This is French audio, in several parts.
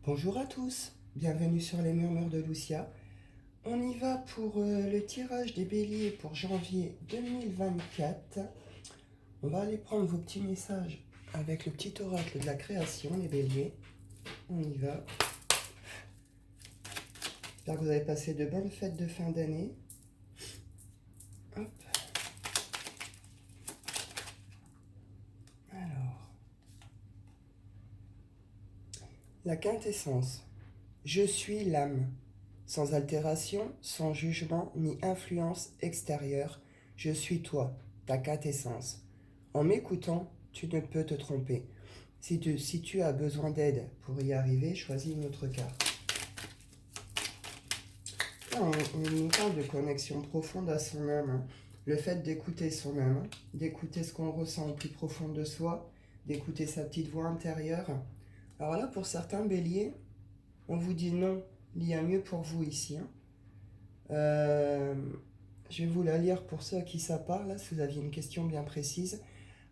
Bonjour à tous, bienvenue sur les murmures de Lucia. On y va pour le tirage des béliers pour janvier 2024. On va aller prendre vos petits messages avec le petit oracle de la création, les béliers. On y va. J'espère que vous avez passé de bonnes fêtes de fin d'année. Hop. Alors, la quintessence. Je suis l'âme. Sans altération, sans jugement ni influence extérieure, je suis toi, ta quintessence. En m'écoutant, tu ne peux te tromper. Si tu as besoin d'aide pour y arriver, choisis une autre carte. Là, on nous parle de connexion profonde à son âme. Le fait d'écouter son âme, d'écouter ce qu'on ressent au plus profond de soi, d'écouter sa petite voix intérieure. Alors là, pour certains béliers, on vous dit non, il y a mieux pour vous ici. Je vais vous la lire pour ceux à qui ça parle, si vous aviez une question bien précise.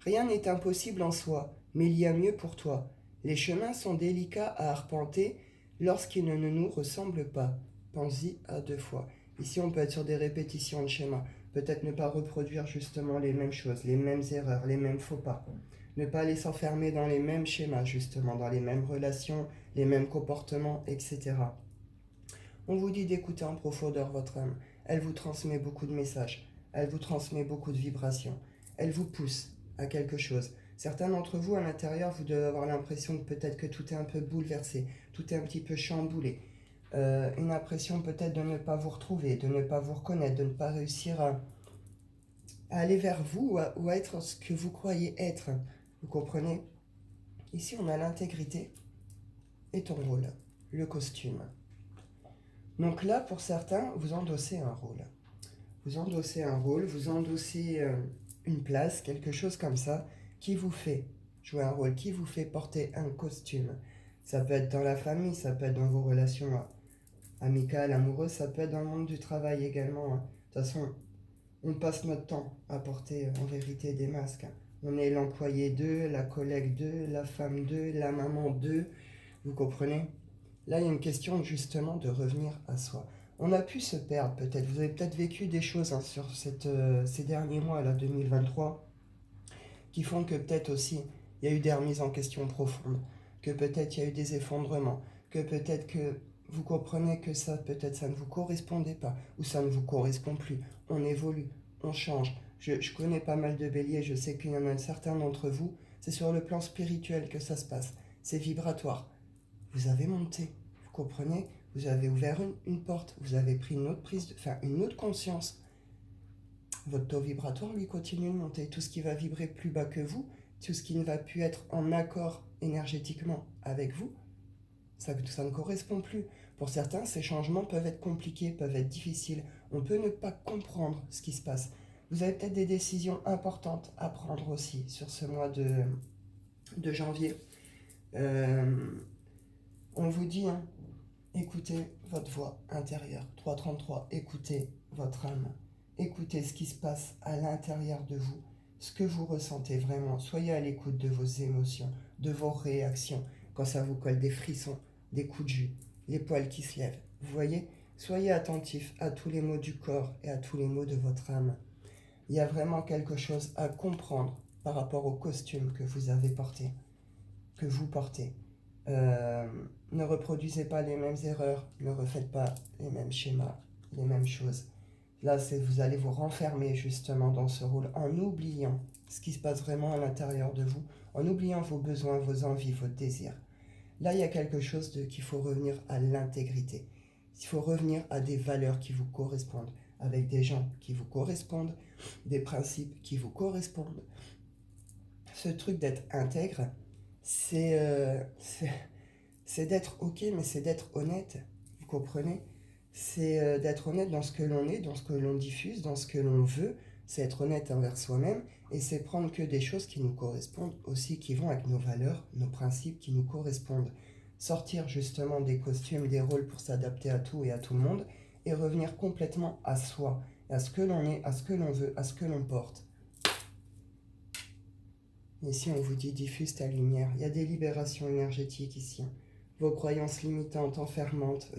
Rien n'est impossible en soi, mais il y a mieux pour toi. Les chemins sont délicats à arpenter lorsqu'ils ne nous ressemblent pas. Pense-y à 2 fois. Ici, on peut être sur des répétitions de schémas. Peut-être ne pas reproduire justement les mêmes choses, les mêmes erreurs, les mêmes faux pas. Ne pas aller s'enfermer dans les mêmes schémas, justement, dans les mêmes relations, les mêmes comportements, etc. On vous dit d'écouter en profondeur votre âme. Elle vous transmet beaucoup de messages. Elle vous transmet beaucoup de vibrations. Elle vous pousse à quelque chose. Certains d'entre vous, à l'intérieur, vous devez avoir l'impression que peut-être que tout est un peu bouleversé, tout est un petit peu chamboulé. Une impression peut-être de ne pas vous retrouver, de ne pas vous reconnaître, de ne pas réussir à aller vers vous ou à être ce que vous croyez être. Vous comprenez? Ici, on a l'intégrité et ton rôle, le costume. Donc là, pour certains, vous endossez un rôle. Vous endossez un rôle, vous endossez une place, quelque chose comme ça, qui vous fait jouer un rôle, qui vous fait porter un costume. Ça peut être dans la famille, ça peut être dans vos relations amicales, amoureuses, ça peut être dans le monde du travail également. De toute façon, on passe notre temps à porter en vérité des masques. On est l'employé d'eux, la collègue d'eux, la femme d'eux, la maman d'eux. Vous comprenez? Là, il y a une question justement de revenir à soi. On a pu se perdre peut-être. Vous avez peut-être vécu des choses sur ces derniers mois, là, 2023, qui font que peut-être aussi il y a eu des remises en question profondes, que peut-être il y a eu des effondrements, que peut-être que vous comprenez que ça, peut-être ça ne vous correspondait pas, ou ça ne vous correspond plus. On évolue, on change. Je connais pas mal de béliers, je sais qu'il y en a certains d'entre vous, c'est sur le plan spirituel que ça se passe. C'est vibratoire. Vous avez monté, vous comprenez? Vous avez ouvert une porte, vous avez pris une autre une autre conscience. Votre taux vibratoire, lui, continue de monter. Tout ce qui va vibrer plus bas que vous, tout ce qui ne va plus être en accord énergétiquement avec vous, ça ne correspond plus. Pour certains, ces changements peuvent être compliqués, peuvent être difficiles. On peut ne pas comprendre ce qui se passe. Vous avez peut-être des décisions importantes à prendre aussi sur ce mois de janvier. On vous dit, hein, écoutez votre voix intérieure. 333, écoutez votre âme. Écoutez ce qui se passe à l'intérieur de vous, ce que vous ressentez vraiment. Soyez à l'écoute de vos émotions, de vos réactions, quand ça vous colle des frissons, des coups de jus, les poils qui se lèvent. Vous voyez? Soyez attentifs à tous les mots du corps et à tous les mots de votre âme. Il y a vraiment quelque chose à comprendre par rapport au costume que vous avez porté, que vous portez. Ne reproduisez pas les mêmes erreurs, ne refaites pas les mêmes schémas, les mêmes choses. Là, vous allez vous renfermer justement dans ce rôle en oubliant ce qui se passe vraiment à l'intérieur de vous, en oubliant vos besoins, vos envies, vos désirs. Là, il y a quelque chose qu'il faut revenir à l'intégrité. Il faut revenir à des valeurs qui vous correspondent, avec des gens qui vous correspondent, des principes qui vous correspondent. Ce truc d'être intègre, c'est d'être ok, mais c'est d'être honnête. Vous comprenez? C'est d'être honnête dans ce que l'on est, dans ce que l'on diffuse, dans ce que l'on veut. C'est être honnête envers soi-même et c'est prendre que des choses qui nous correspondent aussi, qui vont avec nos valeurs, nos principes qui nous correspondent. Sortir justement des costumes, des rôles pour s'adapter à tout et à tout le monde et revenir complètement à soi, à ce que l'on est, à ce que l'on veut, à ce que l'on porte. Ici, on vous dit diffuse ta lumière. Il y a des libérations énergétiques ici. vos croyances limitantes, enfermantes.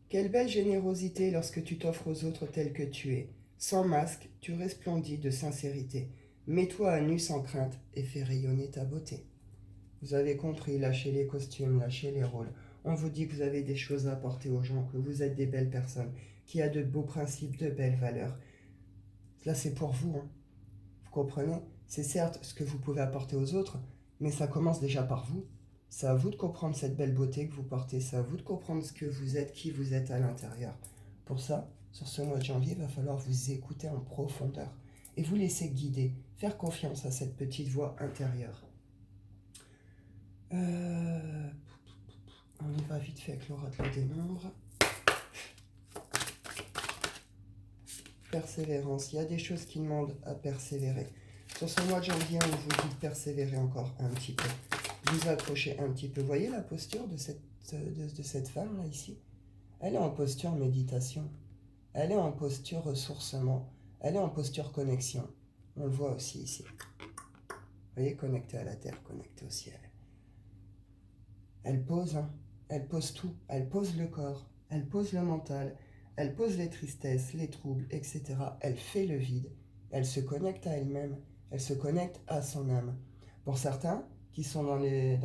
Quelle belle générosité lorsque tu t'offres aux autres tel que tu es. Sans masque, tu resplendis de sincérité. Mets-toi à nu sans crainte et fais rayonner ta beauté. Vous avez compris, lâchez les costumes, lâchez les rôles. On vous dit que vous avez des choses à apporter aux gens, que vous êtes des belles personnes, qu'il y a de beaux principes, de belles valeurs. Là, c'est pour vous, hein. Vous comprenez? C'est certes ce que vous pouvez apporter aux autres, mais ça commence déjà par vous. C'est à vous de comprendre cette belle beauté que vous portez, c'est à vous de comprendre ce que vous êtes, qui vous êtes à l'intérieur. Pour ça, sur ce mois de janvier, il va falloir vous écouter en profondeur et vous laisser guider, faire confiance à cette petite voix intérieure. On y va vite fait avec l'oracle des nombres. Persévérance, il y a des choses qui demandent à persévérer. Sur ce mois de janvier, on vous dit de persévérer encore un petit peu. Vous accrochez un petit peu. Vous voyez la posture de cette femme là ici? Elle est en posture méditation. Elle est en posture ressourcement. Elle est en posture connexion. On le voit aussi ici. Vous voyez, connectée à la terre, connectée au ciel. Elle pose, hein. Elle pose tout. Elle pose le corps. Elle pose le mental. Elle pose les tristesses, les troubles, etc. Elle fait le vide. Elle se connecte à elle-même. Elle se connecte à son âme. Pour certains qui sont dans les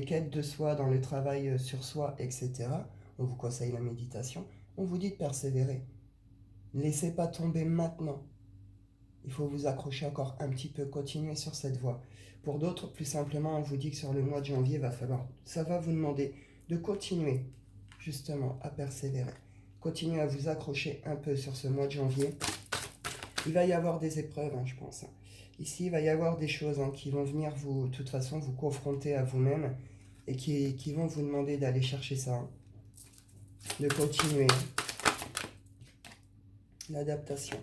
quêtes de soi, dans le travail sur soi, etc., on vous conseille la méditation. On vous dit de persévérer. Ne laissez pas tomber maintenant. Il faut vous accrocher encore un petit peu, continuer sur cette voie. Pour d'autres, plus simplement, on vous dit que sur le mois de janvier, ça va vous demander de continuer justement à persévérer. Continuez à vous accrocher un peu sur ce mois de janvier. Il va y avoir des épreuves, hein, je pense. Ici, il va y avoir des choses qui vont venir de toute façon, vous confronter à vous-même et qui vont vous demander d'aller chercher ça, hein, de continuer. L'adaptation.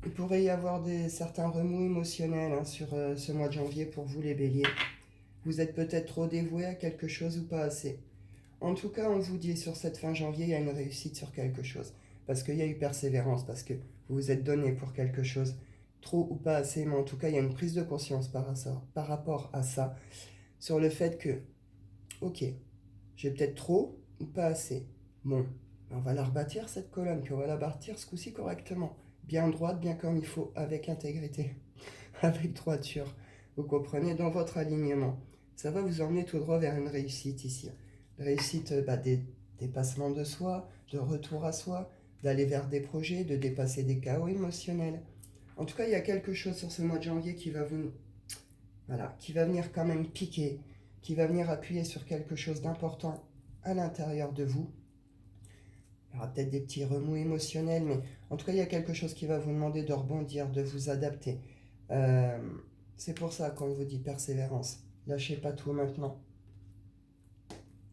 Il pourrait y avoir certains remous émotionnels sur ce mois de janvier pour vous les béliers. Vous êtes peut-être trop dévoués à quelque chose ou pas assez. En tout cas, on vous dit sur cette fin janvier, il y a une réussite sur quelque chose. Parce qu'il y a eu persévérance, parce que vous vous êtes donné pour quelque chose. Trop ou pas assez, mais en tout cas, il y a une prise de conscience par rapport à ça. Sur le fait que, ok, j'ai peut-être trop ou pas assez. Bon, on va la rebâtir cette colonne, puis on va la bâtir ce coup-ci correctement. Bien droite, bien comme il faut, avec intégrité, avec droiture. Vous comprenez, dans votre alignement. Ça va vous emmener tout droit vers une réussite ici. Réussite des dépassements de soi, de retour à soi, d'aller vers des projets, de dépasser des chaos émotionnels. En tout cas, il y a quelque chose sur ce mois de janvier qui va qui va venir quand même piquer, qui va venir appuyer sur quelque chose d'important à l'intérieur de vous. Il y aura peut-être des petits remous émotionnels, mais en tout cas, il y a quelque chose qui va vous demander de rebondir, de vous adapter. C'est pour ça qu'on vous dit persévérance. Lâchez pas tout maintenant.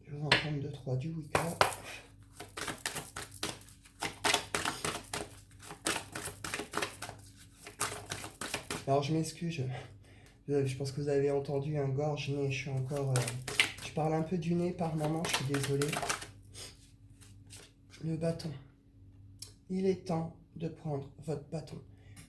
Je vais en prendre 2-3 du Wicca. Alors, je m'excuse. Je pense que vous avez entendu un gorge-nez. Je suis encore... je parle un peu du nez par moment. Je suis désolé. Le bâton. Il est temps de prendre votre bâton.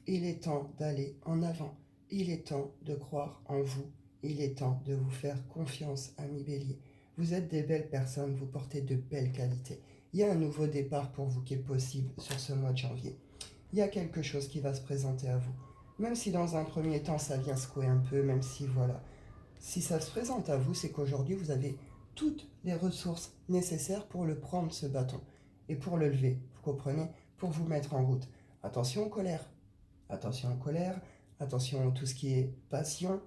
Il est temps d'aller en avant. Il est temps de croire en vous. Il est temps de vous faire confiance, amis béliers. Vous êtes des belles personnes, vous portez de belles qualités. Il y a un nouveau départ pour vous qui est possible sur ce mois de janvier. Il y a quelque chose qui va se présenter à vous. Même si dans un premier temps ça vient secouer un peu, même si voilà. Si ça se présente à vous, c'est qu'aujourd'hui vous avez toutes les ressources nécessaires pour le prendre ce bâton. Et pour le lever, vous comprenez? Pour vous mettre en route. Attention aux colères. Attention aux colères. Attention à tout ce qui est passion.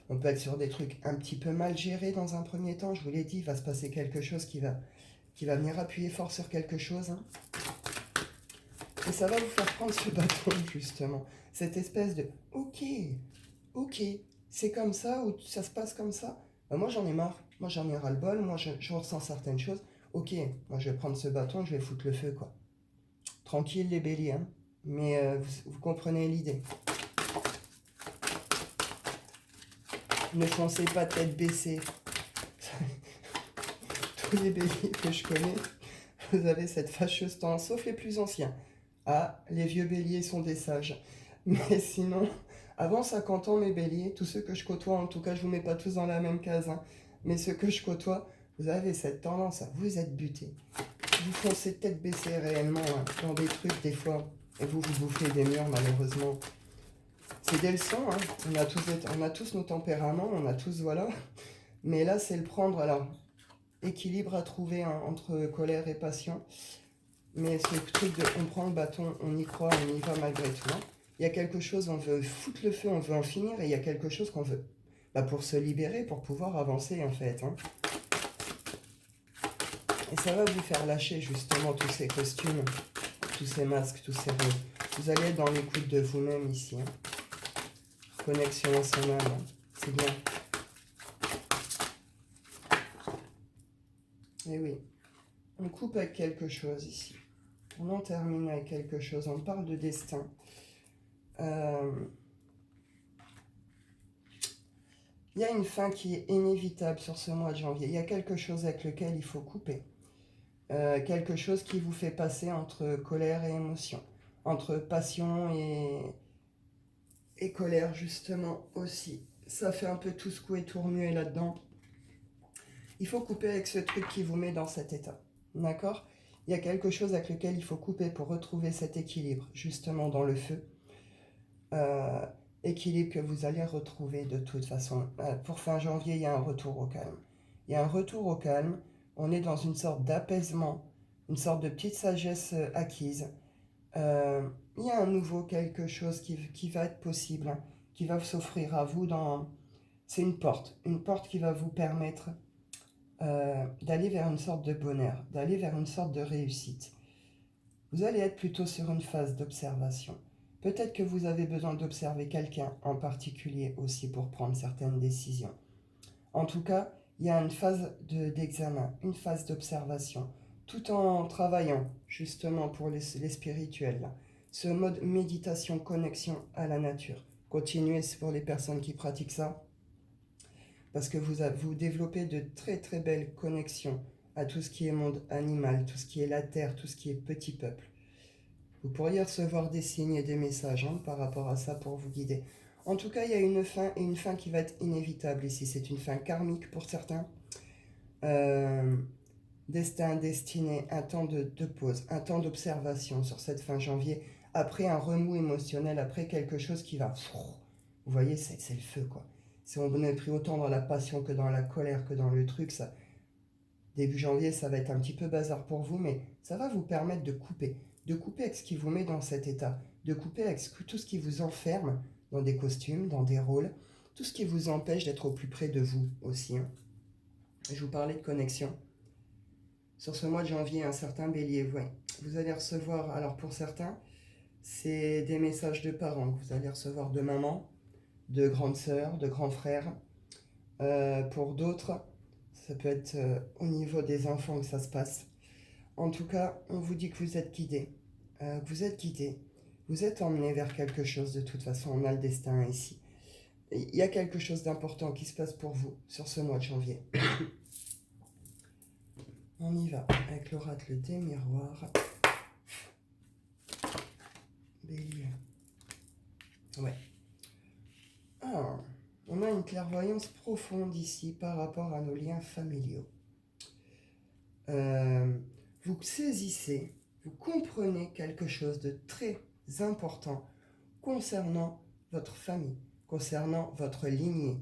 On peut être sur des trucs un petit peu mal gérés dans un premier temps. Je vous l'ai dit, il va se passer quelque chose qui va venir appuyer fort sur quelque chose. Et ça va vous faire prendre ce bâton, justement. Cette espèce de « Ok, c'est comme ça ou ça se passe comme ça ?» Moi, j'en ai marre. Moi, j'en ai ras-le-bol. Moi, je ressens certaines choses. Ok, moi, je vais prendre ce bâton, je vais foutre le feu, quoi. Tranquille, les béliers, hein. Mais vous comprenez l'idée. Ne foncez pas tête baissée. Tous les béliers que je connais, vous avez cette fâcheuse tendance, sauf les plus anciens. Ah, les vieux béliers sont des sages. Mais sinon, Avant 50 ans, mes béliers, tous ceux que je côtoie, en tout cas, je vous mets pas tous dans la même case, hein, mais ceux que je côtoie, vous avez cette tendance à vous être butés. Vous foncez tête baissée réellement hein, dans des trucs, des fois, et vous bouffez des murs, malheureusement. C'est des leçons, hein. On a tous nos tempéraments, on a tous, voilà. Mais là, c'est le prendre, alors, équilibre à trouver hein, entre colère et passion. Mais ce truc de on prend le bâton, on y croit, on y va malgré tout. Hein. Il y a quelque chose, on veut foutre le feu, on veut en finir, et il y a quelque chose qu'on veut pour se libérer, pour pouvoir avancer en fait. Hein. Et ça va vous faire lâcher justement tous ces costumes, tous ces masques, tous ces rôles. Vous allez être dans l'écoute de vous-même ici. Hein. Connexion à son âme, hein. C'est bien. Et oui, on coupe avec quelque chose ici. On en termine avec quelque chose. On parle de destin. Il y a une fin qui est inévitable sur ce mois de janvier. Il y a quelque chose avec lequel il faut couper. Quelque chose qui vous fait passer entre colère et émotion. Entre passion et colère, justement, aussi. Ça fait un peu tout secouer, tout remuer là-dedans. Il faut couper avec ce truc qui vous met dans cet état. D'accord ? Il y a quelque chose avec lequel il faut couper pour retrouver cet équilibre, justement, dans le feu. Équilibre que vous allez retrouver de toute façon. Pour fin janvier, il y a un retour au calme. Il y a un retour au calme. On est dans une sorte d'apaisement, une sorte de petite sagesse acquise. Il y a un nouveau quelque chose qui va être possible, hein, qui va s'offrir à vous dans... C'est une porte qui va vous permettre d'aller vers une sorte de bonheur, d'aller vers une sorte de réussite. Vous allez être plutôt sur une phase d'observation. Peut-être que vous avez besoin d'observer quelqu'un en particulier aussi pour prendre certaines décisions. En tout cas, il y a une phase d'examen, une phase d'observation, tout en travaillant justement pour les spirituels. Là. Ce mode méditation, connexion à la nature. Continuez pour les personnes qui pratiquent ça, parce que vous développez de très très belles connexions à tout ce qui est monde animal, tout ce qui est la terre, tout ce qui est petit peuple. Vous pourriez recevoir des signes et des messages hein, par rapport à ça pour vous guider. En tout cas, il y a une fin et une fin qui va être inévitable ici. C'est une fin karmique pour certains. Destin, destinée, un temps de pause, un temps d'observation sur cette fin janvier, après un remous émotionnel, après quelque chose qui va... Vous voyez, c'est le feu, quoi. Si on est pris autant dans la passion que dans la colère, que dans le truc, ça... Début janvier, ça va être un petit peu bazar pour vous, mais ça va vous permettre de couper avec ce qui vous met dans cet état, de couper avec tout ce qui vous enferme dans des costumes, dans des rôles, tout ce qui vous empêche d'être au plus près de vous aussi. Hein. Je vous parlais de connexion. Sur ce mois de janvier, un certain bélier, ouais, vous allez recevoir, alors pour certains, c'est des messages de parents que vous allez recevoir de maman, de grande sœur, de grand frère. Pour d'autres, ça peut être au niveau des enfants que ça se passe. En tout cas, on vous dit que vous êtes guidé. Vous êtes guidé. Vous êtes emmené vers quelque chose de toute façon. On a le destin ici. Il y a quelque chose d'important qui se passe pour vous sur ce mois de janvier. On y va avec l'oracle des miroirs. Bélier. Ouais. Alors, on a une clairvoyance profonde ici par rapport à nos liens familiaux. Vous saisissez, vous comprenez quelque chose de très important concernant votre famille, concernant votre lignée,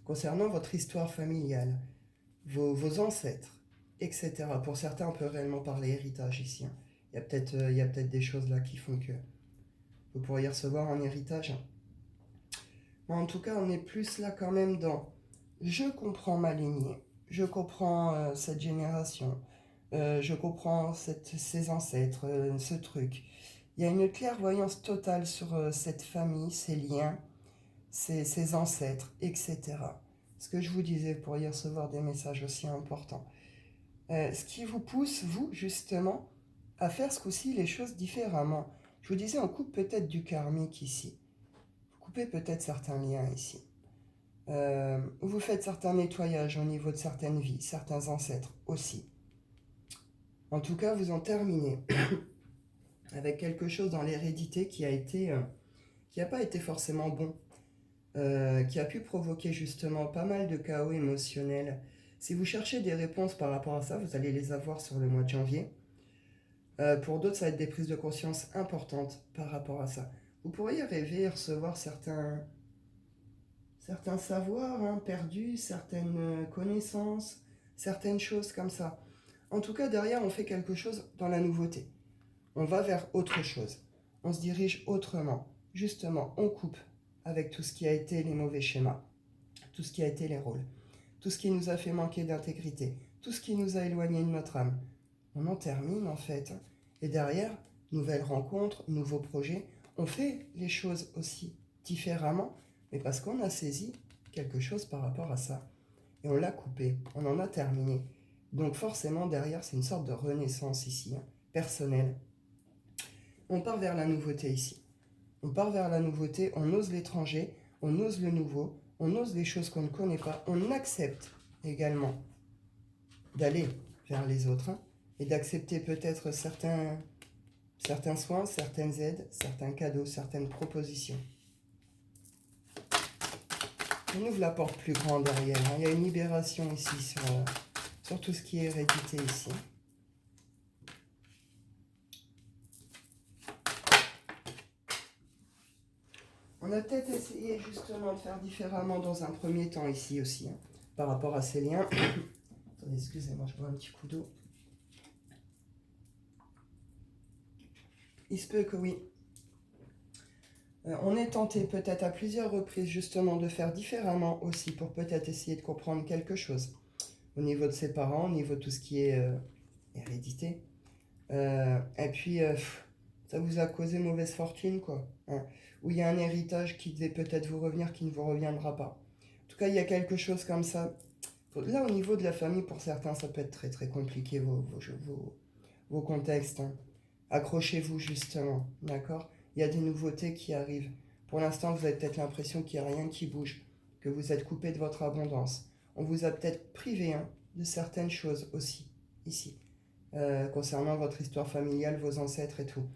concernant votre histoire familiale, vos ancêtres, etc. Pour certains, on peut réellement parler héritage ici. Hein. Il y a peut-être des choses là qui font que vous pourriez recevoir un héritage. Mais en tout cas, on est plus là quand même dans je comprends ma lignée, je comprends cette génération, je comprends ces ancêtres, ce truc. Il y a une clairvoyance totale sur cette famille, ces liens, ces ancêtres, etc. Ce que je vous disais, vous pourriez recevoir des messages aussi importants. Ce qui vous pousse, vous, justement, à faire ce coup-ci les choses différemment. Je vous disais, on coupe peut-être du karmique ici. Vous coupez peut-être certains liens ici. Vous faites certains nettoyages au niveau de certaines vies, certains ancêtres aussi. En tout cas, vous en terminez avec quelque chose dans l'hérédité qui n'a pas été forcément bon. qui a pu provoquer justement pas mal de chaos émotionnel. Si vous cherchez des réponses par rapport à ça, vous allez les avoir sur le mois de janvier. Pour d'autres, ça va être des prises de conscience importantes par rapport à ça. Vous pourriez rêver et recevoir certains savoirs perdus, certaines connaissances, certaines choses comme ça. En tout cas, derrière, on fait quelque chose dans la nouveauté. On va vers autre chose. On se dirige autrement. Justement, on coupe avec tout ce qui a été les mauvais schémas, tout ce qui a été les rôles, tout ce qui nous a fait manquer d'intégrité, tout ce qui nous a éloigné de notre âme. On en termine en fait. Et derrière, nouvelles rencontres, nouveaux projets. On fait les choses aussi différemment, mais parce qu'on a saisi quelque chose par rapport à ça. Et on l'a coupé, on en a terminé. Donc forcément, derrière, c'est une sorte de renaissance ici, personnelle. On part vers la nouveauté ici. On part vers la nouveauté, on ose l'étranger, on ose le nouveau, on ose les choses qu'on ne connaît pas, on accepte également d'aller vers les autres et d'accepter peut-être certains soins, certaines aides, certains cadeaux, certaines propositions. On ouvre la porte plus grande derrière. Il y a une libération ici sur tout ce qui est hérédité ici. On a peut-être essayé justement de faire différemment dans un premier temps ici aussi, par rapport à ces liens. Attendez, excusez-moi, je bois un petit coup d'eau. Il se peut que oui. On est tenté peut-être à plusieurs reprises justement de faire différemment aussi pour peut-être essayer de comprendre quelque chose au niveau de ses parents, au niveau de tout ce qui est hérédité. Et puis, ça vous a causé mauvaise fortune, quoi. Ou il y a un héritage qui devait peut-être vous revenir, qui ne vous reviendra pas. En tout cas, il y a quelque chose comme ça. Là, au niveau de la famille, pour certains, ça peut être très très compliqué, vos contextes. Accrochez-vous justement, d'accord? Il y a des nouveautés qui arrivent. Pour l'instant, vous avez peut-être l'impression qu'il n'y a rien qui bouge, que vous êtes coupé de votre abondance. On vous a peut-être privé de certaines choses aussi, ici, concernant votre histoire familiale, vos ancêtres et tout.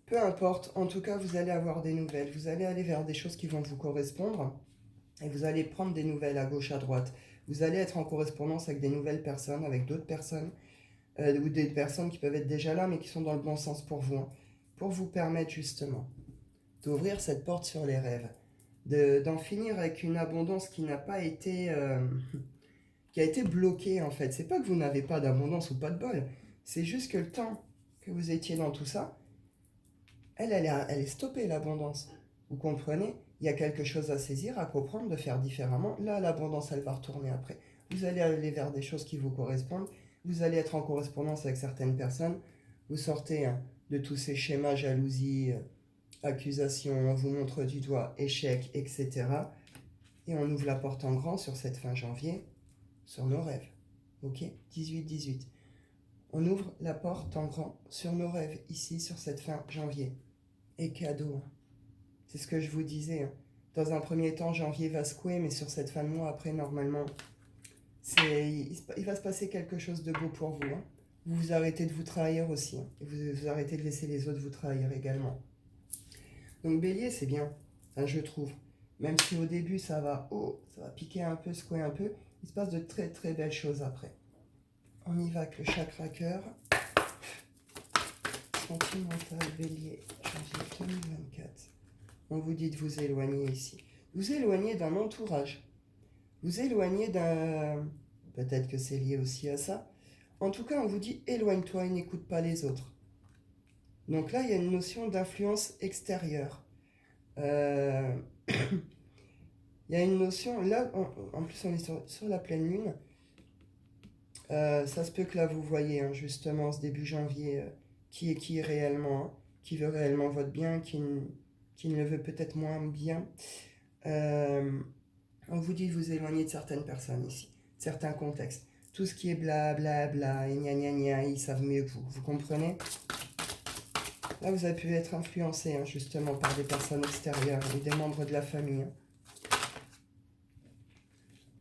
Peu importe, en tout cas, vous allez avoir des nouvelles. Vous allez aller vers des choses qui vont vous correspondre et vous allez prendre des nouvelles à gauche, à droite. Vous allez être en correspondance avec des nouvelles personnes, avec d'autres personnes, ou des personnes qui peuvent être déjà là, mais qui sont dans le bon sens pour vous, pour vous permettre justement d'ouvrir cette porte sur les rêves, d'en finir avec une abondance qui n'a pas été, qui a été bloquée en fait. C'est pas que vous n'avez pas d'abondance ou pas de bol, c'est juste que le temps que vous étiez dans tout ça, elle est stoppée l'abondance. Vous comprenez? Il y a quelque chose à saisir, à comprendre, de faire différemment. Là, l'abondance, elle va retourner après. Vous allez aller vers des choses qui vous correspondent. Vous allez être en correspondance avec certaines personnes. Vous sortez de tous ces schémas, jalousie, accusation, on vous montre du doigt, échec, etc. Et on ouvre la porte en grand sur cette fin janvier, sur nos rêves. Ok? 18-18. On ouvre la porte en grand sur nos rêves, ici, sur cette fin janvier. Et cadeau. C'est ce que je vous disais. Dans un premier temps, janvier va secouer, mais sur cette fin de mois, après, normalement, il va se passer quelque chose de beau pour vous. Vous arrêtez de vous trahir aussi. Et vous arrêtez de laisser les autres vous trahir également. Donc Bélier, c'est bien, je trouve. Même si au début, ça va piquer un peu, secouer un peu, il se passe de très très belles choses après. On y va avec le chakra cœur. Sentimental, Bélier, janvier 2024. On vous dit de vous éloigner ici. Vous éloigner d'un entourage. Vous éloigner d'un... Peut-être que c'est lié aussi à ça. En tout cas, on vous dit éloigne-toi et n'écoute pas les autres. Donc là, il y a une notion d'influence extérieure. Il y a une notion... Là, en plus, on est sur la pleine lune. Ça se peut que là, vous voyez, justement, ce début janvier, qui est qui réellement, qui veut réellement votre bien, qui ne le veut peut-être moins bien. On vous dit de vous éloigner de certaines personnes ici, certains contextes. Tout ce qui est blablabla et gna gna gna, ils savent mieux que vous. Vous comprenez? Là, vous avez pu être influencé justement par des personnes extérieures ou des membres de la famille.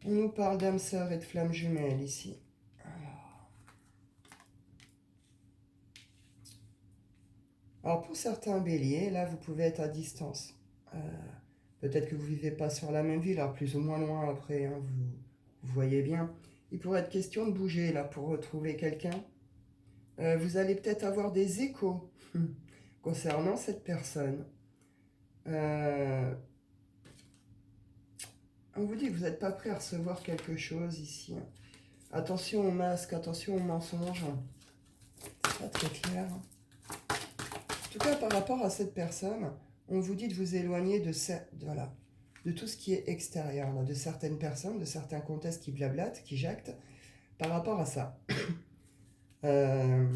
On nous parle d'âme sœur et de flammes jumelles ici. Alors pour certains béliers, là, vous pouvez être à distance. Peut-être que vous vivez pas sur la même ville, alors plus ou moins loin après, hein, vous voyez bien. Il pourrait être question de bouger là pour retrouver quelqu'un. Vous allez peut-être avoir des échos concernant cette personne. Euh, on vous dit que vous n'êtes pas prêt à recevoir quelque chose ici. Attention aux masques, attention aux mensonges. C'est pas très clair. En tout cas, par rapport à cette personne, on vous dit de vous éloigner de tout ce qui est extérieur, là, de certaines personnes, de certains contextes qui blablatent, qui jactent, par rapport à ça. Euh,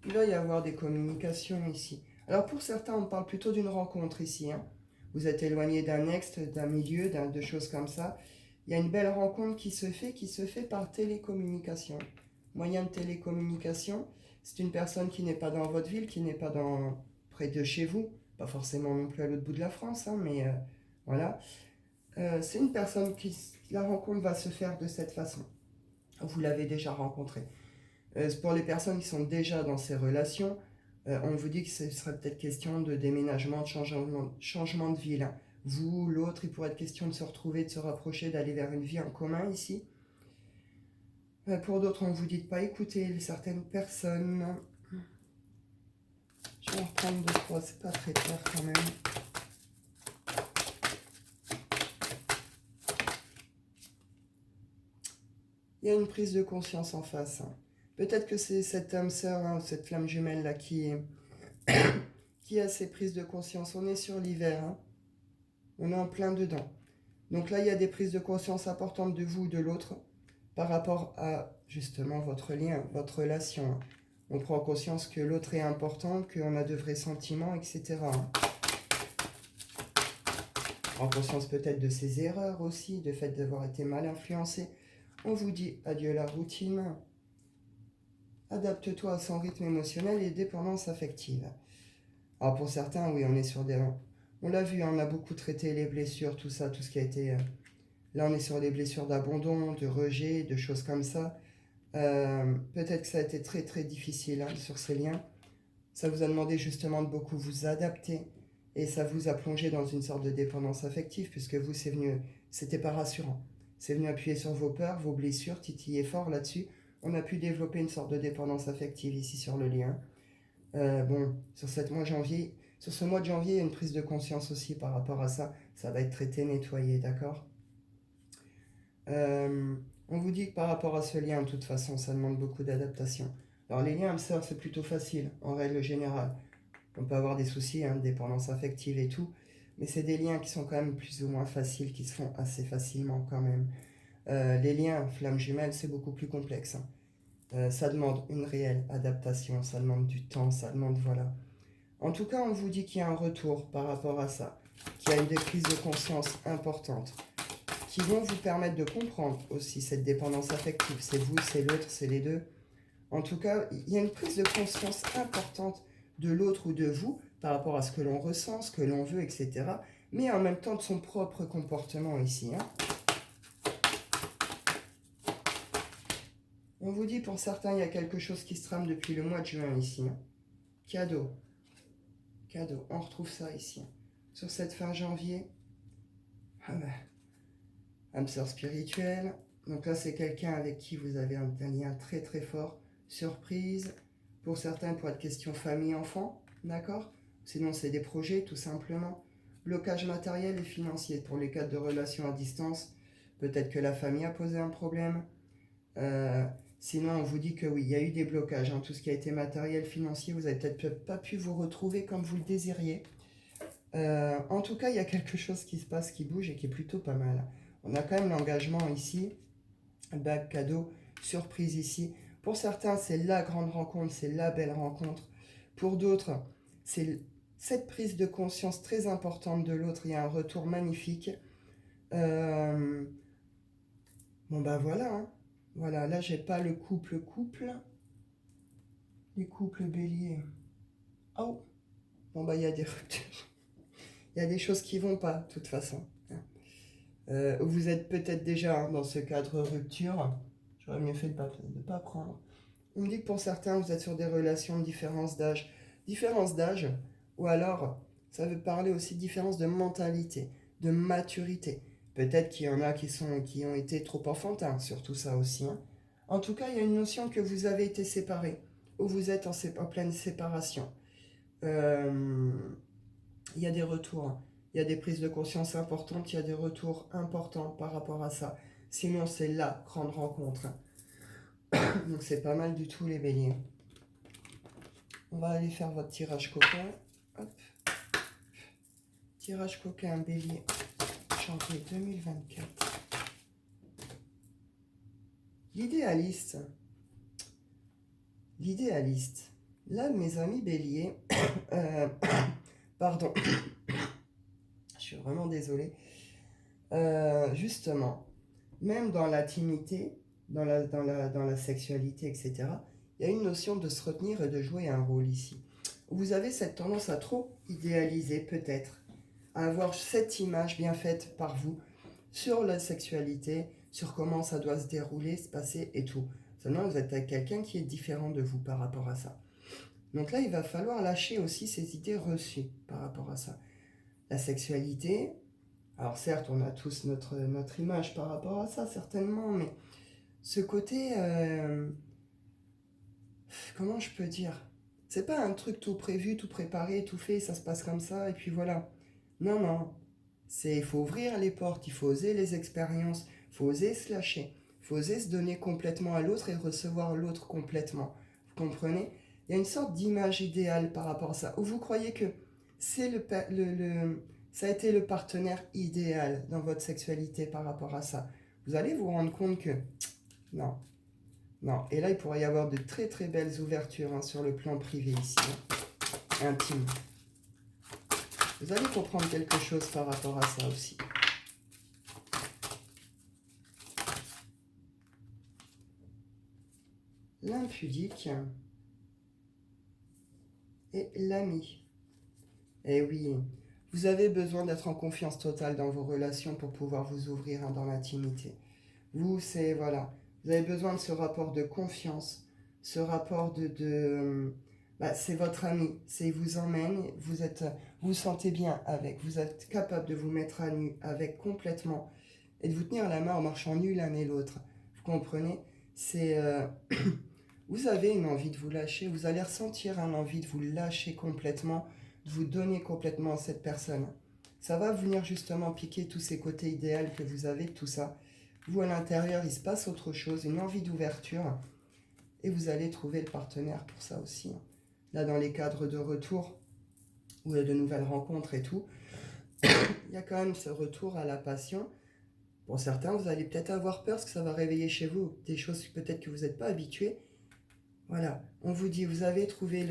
il va y avoir des communications ici. Alors pour certains, on parle plutôt d'une rencontre ici. Hein. Vous êtes éloigné d'un ex, d'un milieu, de choses comme ça. Il y a une belle rencontre qui se fait par télécommunication. Moyen de télécommunication, c'est une personne qui n'est pas dans votre ville, qui n'est pas près de chez vous, pas forcément non plus à l'autre bout de la France, hein, mais voilà. C'est une personne la rencontre va se faire de cette façon. Vous l'avez déjà rencontré. Pour les personnes qui sont déjà dans ces relations, on vous dit que ce serait peut-être question de déménagement, de changement de ville. Hein. Vous, l'autre, il pourrait être question de se retrouver, de se rapprocher, d'aller vers une vie en commun ici. Pour d'autres, on vous dit de ne pas écouter certaines personnes. Je vais en reprendre deux, trois, c'est pas très clair quand même. Il y a une prise de conscience en face. Hein. Peut-être que c'est cette âme sœur, hein, cette flamme jumelle là qui a ces prises de conscience. On est sur l'hiver, hein. On est en plein dedans. Donc là, il y a des prises de conscience importantes de vous ou de l'autre par rapport à justement votre lien, votre relation. On prend conscience que l'autre est important, qu'on a de vrais sentiments, etc. On prend conscience peut-être de ses erreurs aussi, du fait d'avoir été mal influencé. On vous dit adieu la routine. Adapte-toi à son rythme émotionnel et dépendance affective. Alors pour certains, oui, on est sur des... On l'a vu, on a beaucoup traité les blessures, tout ça, tout ce qui a été... Là, on est sur des blessures d'abandon, de rejet, de choses comme ça. Peut-être que ça a été très très difficile hein, sur ces liens. Ça vous a demandé justement de beaucoup vous adapter et ça vous a plongé dans une sorte de dépendance affective puisque vous, c'était pas rassurant. C'est venu appuyer sur vos peurs, vos blessures, titiller fort là-dessus. On a pu développer une sorte de dépendance affective ici sur le lien. Bon, sur ce mois de janvier, il y a une prise de conscience aussi par rapport à ça. Ça va être traité, nettoyé, d'accord ? On vous dit que par rapport à ce lien, de toute façon, ça demande beaucoup d'adaptation. Alors les liens âmes sœurs, c'est plutôt facile, en règle générale. On peut avoir des soucis, hein, de dépendance affective et tout, mais c'est des liens qui sont quand même plus ou moins faciles, qui se font assez facilement quand même. Les liens flammes jumelles, c'est beaucoup plus complexe. Hein. Ça demande une réelle adaptation, ça demande du temps, ça demande, voilà. En tout cas, on vous dit qu'il y a un retour par rapport à ça, qu'il y a une prise de conscience importante, qui vont vous permettre de comprendre aussi cette dépendance affective. C'est vous, c'est l'autre, c'est les deux. En tout cas, il y a une prise de conscience importante de l'autre ou de vous par rapport à ce que l'on ressent, ce que l'on veut, etc. Mais en même temps de son propre comportement ici. Hein. On vous dit pour certains, il y a quelque chose qui se trame depuis le mois de juin ici. Hein. Cadeau. Cadeau. On retrouve ça ici. Hein. Sur cette fin janvier. Ah ben... âme sœur spirituelle. Donc là, c'est quelqu'un avec qui vous avez un lien très très fort. Surprise. Pour certains, pour être question famille-enfant, d'accord ? Sinon, c'est des projets, tout simplement. Blocage matériel et financier pour les cas de relations à distance. Peut-être que la famille a posé un problème. Sinon, on vous dit que oui, il y a eu des blocages. Hein. Tout ce qui a été matériel, financier, vous n'avez peut-être pas pu vous retrouver comme vous le désiriez. En tout cas, il y a quelque chose qui se passe, qui bouge et qui est plutôt pas mal. On a quand même l'engagement ici, bague, cadeau, surprise ici. Pour certains, c'est la grande rencontre, c'est la belle rencontre. Pour d'autres, c'est cette prise de conscience très importante de l'autre. Il y a un retour magnifique. Bon, bah voilà. Hein. Voilà, là, j'ai pas le couple. Les couples béliers. Oh, bon, bah, il y a des ruptures. Il y a des choses qui vont pas, de toute façon. Vous êtes peut-être déjà hein, dans ce cadre rupture. J'aurais mieux fait de ne pas prendre. On me dit que pour certains, vous êtes sur des relations de différence d'âge. Différence d'âge, ou alors, ça veut parler aussi de différence de mentalité, de maturité. Peut-être qu'il y en a qui ont été trop enfantins, surtout ça aussi. Hein. En tout cas, il y a une notion que vous avez été séparés, ou vous êtes en pleine séparation. Euh, il y a des retours, hein. Il y a des prises de conscience importantes, il y a des retours importants par rapport à ça. Sinon, c'est la grande rencontre. Donc, c'est pas mal du tout, les béliers. On va aller faire votre tirage coquin. Hop. Tirage coquin bélier, janvier 2024. L'idéaliste. L'idéaliste. Là, mes amis béliers, pardon, je suis vraiment désolée. Justement, même dans l'intimité, dans la sexualité, etc., il y a une notion de se retenir et de jouer un rôle ici. Vous avez cette tendance à trop idéaliser, peut-être, à avoir cette image bien faite par vous sur la sexualité, sur comment ça doit se dérouler, se passer et tout. Seulement, vous êtes avec quelqu'un qui est différent de vous par rapport à ça. Donc là, il va falloir lâcher aussi ces idées reçues par rapport à ça. La sexualité, alors certes, on a tous notre image par rapport à ça, certainement, mais ce côté, comment je peux dire? C'est pas un truc tout prévu, tout préparé, tout fait, ça se passe comme ça, et puis voilà. Non, non. Il faut ouvrir les portes, il faut oser les expériences, il faut oser se lâcher, il faut oser se donner complètement à l'autre et recevoir l'autre complètement. Vous comprenez? Il y a une sorte d'image idéale par rapport à ça, où vous croyez que c'est ça a été le partenaire idéal dans votre sexualité par rapport à ça. Vous allez vous rendre compte que non, non. Et là, il pourrait y avoir de très très belles ouvertures hein, sur le plan privé ici, hein, intime. Vous allez comprendre quelque chose par rapport à ça aussi. L'impudique et l'ami. Eh oui, vous avez besoin d'être en confiance totale dans vos relations pour pouvoir vous ouvrir hein, dans l'intimité. Vous, c'est, voilà, vous avez besoin de ce rapport de confiance, ce rapport c'est votre ami, c'est il vous emmène, vous vous sentez bien avec, vous êtes capable de vous mettre à nu avec complètement et de vous tenir la main en marchant nus l'un et l'autre. Vous comprenez? C'est, vous avez une envie de vous lâcher, vous allez ressentir une envie de vous lâcher complètement, de vous donner complètement à cette personne. Ça va venir justement piquer tous ces côtés idéaux que vous avez, tout ça. Vous, à l'intérieur, il se passe autre chose, une envie d'ouverture, et vous allez trouver le partenaire pour ça aussi. Là, dans les cadres de retour, où il y a de nouvelles rencontres et tout, il y a quand même ce retour à la passion. Pour certains, vous allez peut-être avoir peur parce que ça va réveiller chez vous des choses peut-être que vous n'êtes pas habitués. Voilà, on vous dit, vous avez trouvé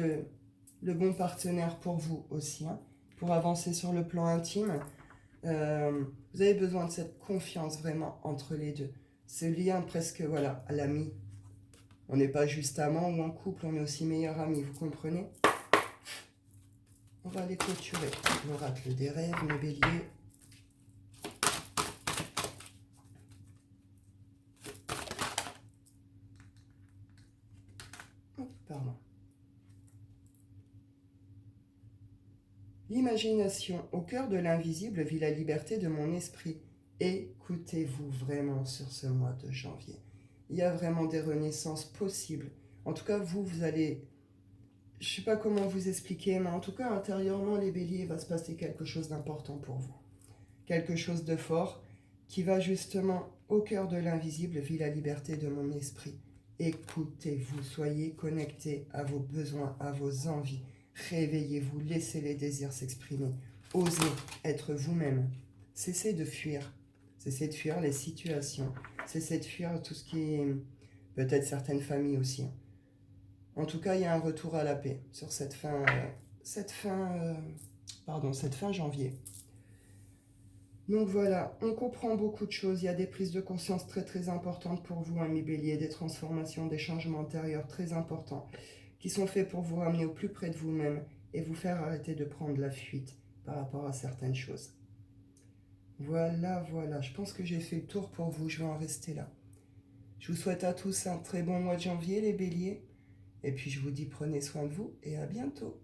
le bon partenaire pour vous aussi, hein, pour avancer sur le plan intime. Vous avez besoin de cette confiance vraiment entre les deux. Ce lien presque, voilà, à l'ami. On n'est pas juste amant ou en couple, on est aussi meilleur ami, vous comprenez? On va aller clôturer l'oracle des rêves, mes béliers. Oh, pardon. L'imagination au cœur de l'invisible vit la liberté de mon esprit. Écoutez-vous vraiment sur ce mois de janvier. Il y a vraiment des renaissances possibles. En tout cas, vous allez... Je ne sais pas comment vous expliquer, mais en tout cas, intérieurement, les béliers, il va se passer quelque chose d'important pour vous. Quelque chose de fort qui va justement au cœur de l'invisible vit la liberté de mon esprit. Écoutez-vous, soyez connectés à vos besoins, à vos envies. Réveillez-vous, laissez les désirs s'exprimer. Osez être vous-même. Cessez de fuir. Cessez de fuir les situations. Cessez de fuir tout ce qui est... Peut-être certaines familles aussi. En tout cas, il y a un retour à la paix sur cette fin janvier. Donc voilà, on comprend beaucoup de choses. Il y a des prises de conscience très très importantes pour vous, amis bélier, des transformations, des changements intérieurs très importants qui sont faits pour vous ramener au plus près de vous-même et vous faire arrêter de prendre la fuite par rapport à certaines choses. Voilà, je pense que j'ai fait le tour pour vous, je vais en rester là. Je vous souhaite à tous un très bon mois de janvier, les béliers. Et puis je vous dis prenez soin de vous et à bientôt.